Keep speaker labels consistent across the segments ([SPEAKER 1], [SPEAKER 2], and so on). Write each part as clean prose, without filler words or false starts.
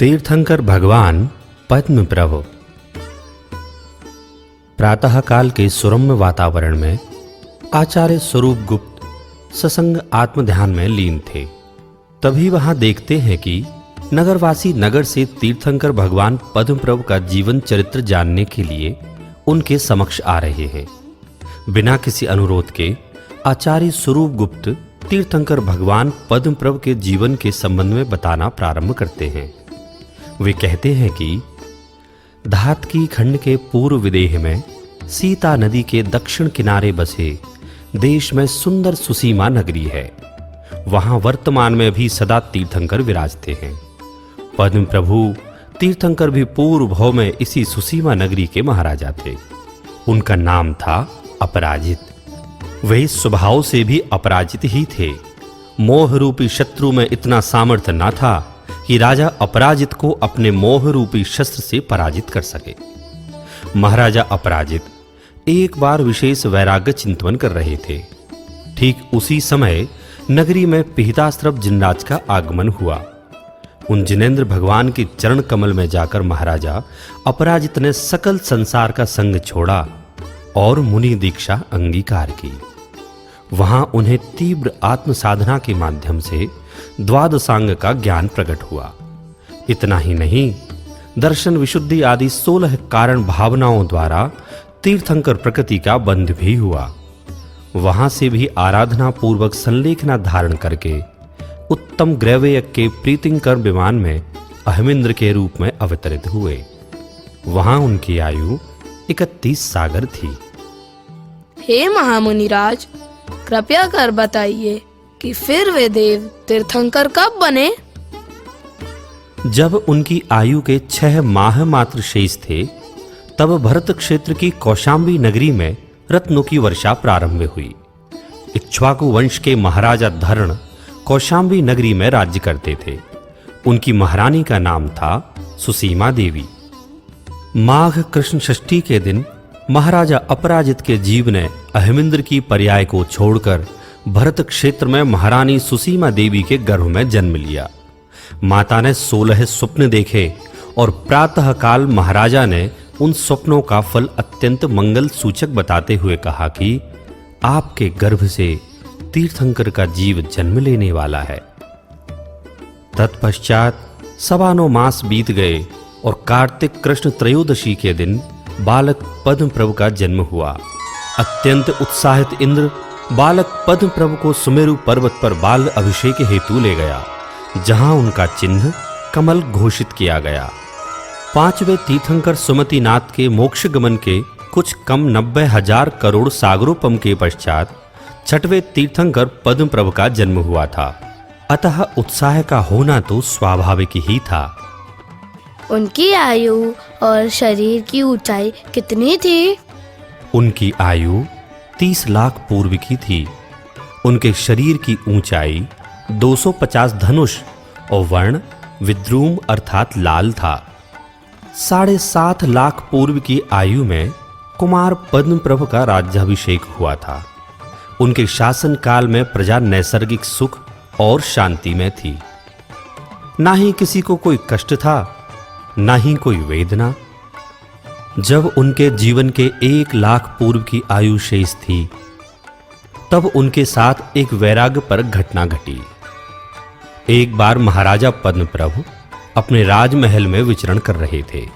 [SPEAKER 1] तीर्थंकर भगवान पद्म प्रभु। प्रातःकाल के सुरम्य वातावरण में आचार्य स्वरूप गुप्त ससंग आत्मध्यान में लीन थे। तभी वहां देखते हैं कि नगरवासी नगर से तीर्थंकर भगवान पद्म प्रभु का जीवन चरित्र जानने के लिए उनके समक्ष आ रहे हैं। बिना किसी अनुरोध के आचार्य स्वरूप गुप्त तीर्थंकर भगवान पद्म प्रभु के जीवन के संबंध में बताना प्रारंभ करते हैं। वे कहते हैं कि धातकी खंड के पूर्व विदेह में सीता नदी के दक्षिण किनारे बसे देश में सुंदर सुसीमा नगरी है। वहां वर्तमान में भी सदा तीर्थंकर विराजते हैं। पद्म प्रभु तीर्थंकर भी पूर्व भव में इसी सुसीमा नगरी के महाराजा थे। उनका नाम था अपराजित। वे स्वभाव से भी अपराजित ही थे। मोह रूपी शत्रु में इतना सामर्थ्य न था कि राजा अपराजित को अपने मोह रूपी शस्त्र से पराजित कर सके। महाराजा अपराजित एक बार विशेष वैराग्य चिंतन कर रहे थे। ठीक उसी समय नगरी में पिहितास्त्रप जिनराज का आगमन हुआ। उन जिनेंद्र भगवान के चरण कमल में जाकर महाराजा अपराजित ने सकल संसार का संग छोड़ा और मुनि दीक्षा अंगीकार की। वहां उन्हें तीव्र आत्म साधना के माध्यम से द्वादशांग का ज्ञान प्रकट हुआ। इतना ही नहीं, दर्शन विशुद्धि आदि 16 कारण भावनाओं द्वारा तीर्थंकर प्रकृति का बंध भी हुआ। वहां से भी आराधना पूर्वक संलेखना धारण करके उत्तम ग्रैवेयक के प्रीतिंकर विमान में अहमिंद्र के रूप में अवतरित हुए। वहां उनकी आयु 31 सागर थी।
[SPEAKER 2] हे महामुनिराज, कृपया कर बताइए कि फिर वे देव तीर्थंकर कब बने?
[SPEAKER 1] जब उनकी आयु के 6 माह मात्र शेष थे, तब भरत क्षेत्र की कौशाम्बी नगरी में रत्नों की वर्षा प्रारंभ हुई। इक्ष्वाकु वंश के महाराजा धर्ण कौशाम्बी नगरी में राज्य करते थे। उनकी महारानी का नाम था सुसीमा देवी। माघ कृष्ण षष्ठी के दिन महाराजा अपराजित के जीव ने अहमिंद्र की पर्याय को छोड़कर भरत क्षेत्र में महारानी सुसीमा देवी के गर्भ में जन्म लिया। माता ने 16 स्वप्न देखे और प्रातः काल महाराजा ने उन स्वप्नों का फल अत्यंत मंगल सूचक बताते हुए कहा कि आपके गर्भ से तीर्थंकर का जीव जन्म लेने वाला है। तत्पश्चात 9.25 मास बीत गए और कार्तिक कृष्ण त्रयोदशी के दिन बालक पद्म प्रभु का जन्म हुआ। अत्यंत उत्साहित इंद्र बालक पद्म प्रभु को सुमेरु पर्वत पर बाल अभिषेक हेतु ले गया, जहां उनका चिन्ह कमल घोषित किया गया। 5वें तीर्थंकर सुमति नाथ के मोक्ष गमन के कुछ कम 90,000 करोड़ सागरोपम के पश्चात 6वें तीर्थंकर पद्म प्रभु का जन्म हुआ था। अतः उत्साह का होना तो स्वाभाविक ही था।
[SPEAKER 2] उनकी आयु और शरीर की ऊंचाई कितनी थी?
[SPEAKER 1] उनकी आयु 30 लाख पूर्व की थी। उनके शरीर की ऊंचाई 250 धनुष और वर्ण विद्रुम अर्थात लाल था। 7.5 लाख पूर्व की आयु में कुमार पद्म प्रभु का राज्याभिषेक हुआ था। उनके शासन काल में प्रजा नैसर्गिक सुख और शांति में थी। ना ही किसी को कोई कष्ट था, ना ही कोई वेदना। जब उनके जीवन के 1 लाख पूर्व की आयु शेष थी, तब उनके साथ एक वैराग्य पर घटना घटी। एक बार महाराजा पद्म प्रभु अपने राजमहल में विचरण कर रहे थे।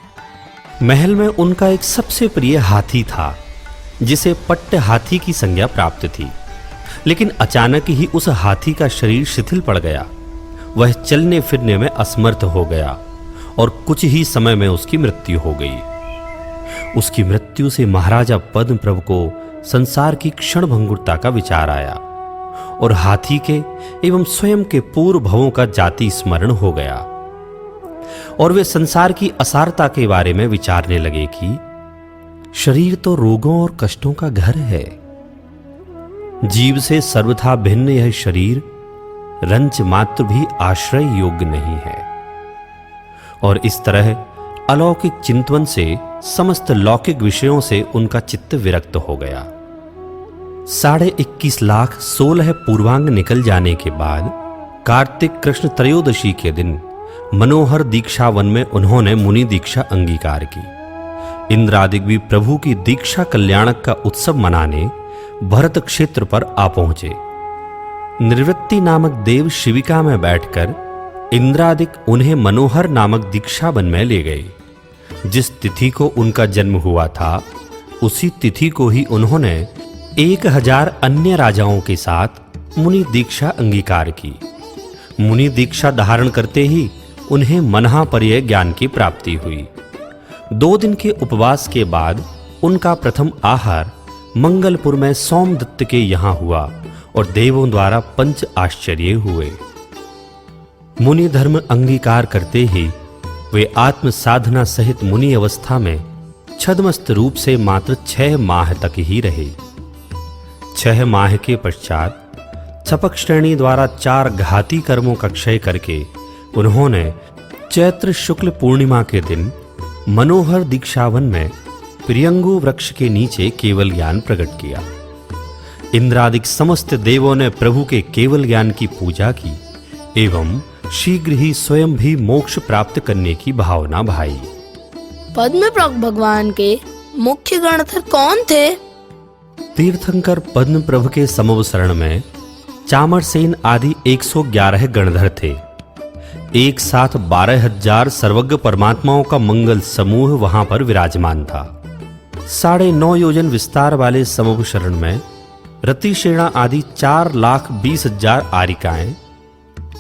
[SPEAKER 1] महल में उनका एक सबसे प्रिय हाथी था, जिसे पट्ट हाथी की संज्ञा प्राप्त थी। लेकिन अचानक ही उस हाथी का शरीर शिथिल पड़ गया। वह चलने फिरने में असमर्थ हो गया और कुछ ही समय में उसकी मृत्यु हो गई। उसकी मृत्यु से महाराजा पद्म प्रभु को संसार की क्षणभंगुरता का विचार आया और हाथी के एवं स्वयं के पूर्व भवों का जाति स्मरण हो गया और वे संसार की असारता के बारे में विचारने लगे कि शरीर तो रोगों और कष्टों का घर है। जीव से सर्वथा भिन्न यह शरीर रंच मात्र भी आश्रय योग्य नहीं है। और इस तरह अलौकिक चिंतन से समस्त लौकिक विषयों से उनका चित्त विरक्त हो गया। 21.5 लाख 16 पूर्वांग निकल जाने के बाद कार्तिक कृष्ण त्रयोदशी के दिन मनोहर दीक्षा वन में उन्होंने मुनि दीक्षा अंगीकार की। इंद्रादिक भी प्रभु की दीक्षा कल्याणक का उत्सव मनाने भरत क्षेत्र पर आ पहुंचे। निर्वृत्ति नामक देव शिविका में बैठकर इंद्रादिक उन्हें मनोहर नामक दीक्षा वन में ले गए। जिस तिथि को उनका जन्म हुआ था उसी तिथि को ही उन्होंने 1000 अन्य राजाओं के साथ मुनि दीक्षा अंगीकार की। मुनि दीक्षा धारण करते ही उन्हें मनहापर्य ज्ञान की प्राप्ति हुई। 2 दिन के उपवास के बाद उनका प्रथम आहार मंगलपुर में सोमदत्त के यहाँ हुआ और देवों द्वारा 5 आश्चर्य हुए। मुनि धर्म अंगीकार करते ही वे आत्म साधना सहित मुनि अवस्था में छद्मस्त रूप से मात्र 6 माह तक ही रहे। 6 माह के पश्चात चपक श्रेणी द्वारा 4 घाती कर्मों का क्षय करके उन्होंने चैत्र शुक्ल पूर्णिमा के दिन मनोहर दीक्षावन में प्रियंगु वृक्ष के नीचे केवल ज्ञान प्रकट किया। इंद्रादिक समस्त देवों ने प्रभु के केवल ज्ञान की पूजा की एवं शीघ्र ही स्वयं भी मोक्ष प्राप्त करने की भावना भाई।
[SPEAKER 2] पद्मप्रभ भगवान के मुख्य गणधर कौन थे?
[SPEAKER 1] तीर्थंकर पद्मप्रभ के समवसरण में चामरसेन आदि 111 गणधर थे। एक साथ 12,000 सर्वज्ञ परमात्माओं का मंगल समूह वहां पर विराजमान था। 9.5 योजन विस्तार वाले समवसरण में रतिशेणा आदि 4,20,000 आरिकाएं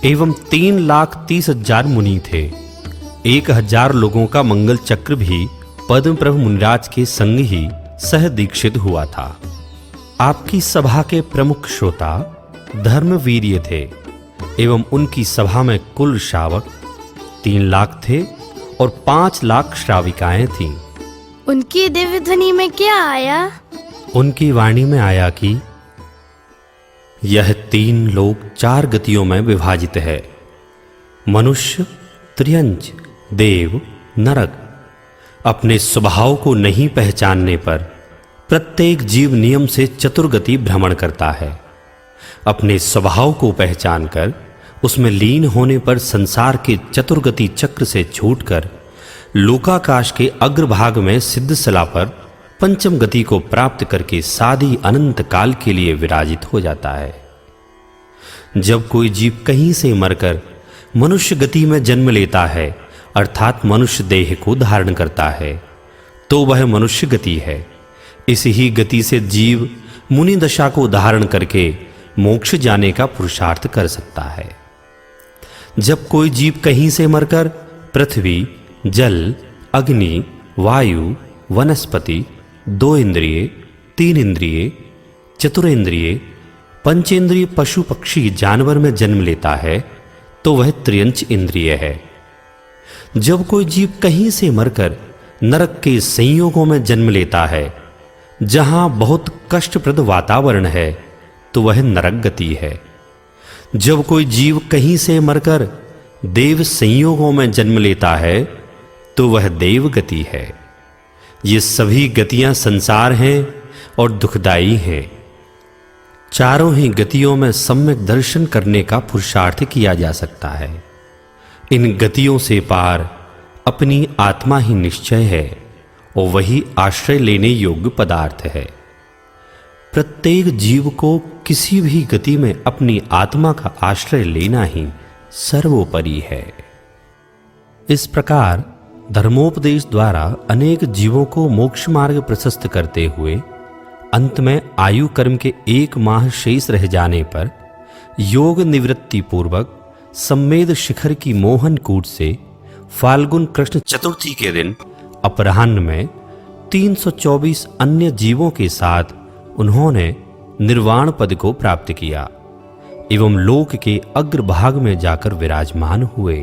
[SPEAKER 1] एवं 3,30,000 मुनि थे। 1,000 लोगों का मंगल चक्र भी पद्मप्रभ मुनिराज के संग ही सह दीक्षित हुआ था। आपकी सभा के प्रमुख श्रोता धर्मवीर्य थे एवं उनकी सभा में कुल श्रावक 3 लाख थे और 5 लाख श्राविकाएं थीं।
[SPEAKER 3] उनकी दिव्य ध्वनि में क्या आया?
[SPEAKER 1] उनकी वाणी में आया कि यह 3 लोक 4 गतियों में विभाजित है। मनुष्य, त्रियंच, देव, नरक। अपने स्वभाव को नहीं पहचानने पर प्रत्येक जीव नियम से चतुर्गति भ्रमण करता है। अपने स्वभाव को पहचानकर उसमें लीन होने पर संसार के चतुर्गति चक्र से छूटकर लोकाकाश के अग्रभाग में सिद्धसला पर पंचम गति को प्राप्त करके साधी अनंत काल के लिए विराजित हो जाता है। जब कोई जीव कहीं से मरकर मनुष्य गति में जन्म लेता है अर्थात मनुष्य देह को धारण करता है तो वह मनुष्य गति है। इस ही गति से जीव मुनि दशा को धारण करके मोक्ष जाने का पुरुषार्थ कर सकता है। जब कोई जीव कहीं से मरकर पृथ्वी, जल, अग्नि, वायु, वनस्पति, 2 इंद्रिय, 3 इंद्रिय, चतुरेंद्रिय, पंचेंद्रिय पशु पक्षी जानवर में जन्म लेता है तो वह त्रियंच इंद्रिय है। जब कोई जीव कहीं से मरकर नरक के संयोगों में जन्म लेता है जहां बहुत कष्टप्रद वातावरण है तो वह नरक गति है। जब कोई जीव कहीं से मरकर देव संयोगों में जन्म लेता है तो वह देव गति है। ये सभी गतियां संसार हैं और दुखदाई हैं। चारों ही गतियों में सम्यक दर्शन करने का पुरुषार्थ किया जा सकता है। इन गतियों से पार अपनी आत्मा ही निश्चय है और वही आश्रय लेने योग्य पदार्थ है। प्रत्येक जीव को किसी भी गति में अपनी आत्मा का आश्रय लेना ही सर्वोपरि है। इस प्रकार धर्मोपदेश द्वारा अनेक जीवों को मोक्ष मार्ग प्रशस्त करते हुए अंत में आयु कर्म के 1 माह शेष रह जाने पर योग निवृत्ति पूर्वक सम्मेद शिखर की मोहन कूट से फाल्गुन कृष्ण चतुर्थी के दिन अपराह्न में 324 अन्य जीवों के साथ उन्होंने निर्वाण पद को प्राप्त किया एवं लोक के अग्रभाग में जाकर विराजमान हुए।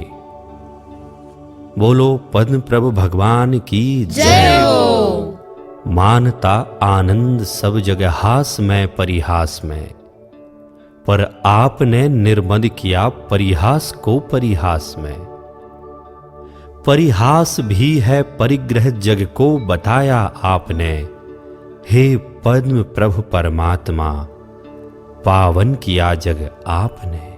[SPEAKER 1] बोलो पद्मप्रभ भगवान की जय हो। मानता आनंद सब जगह हास में परिहास में, पर आपने निर्मद किया परिहास को परिहास में। परिहास भी है परिग्रह जग को बताया आपने, हे पद्म प्रभु परमात्मा पावन किया जग आपने।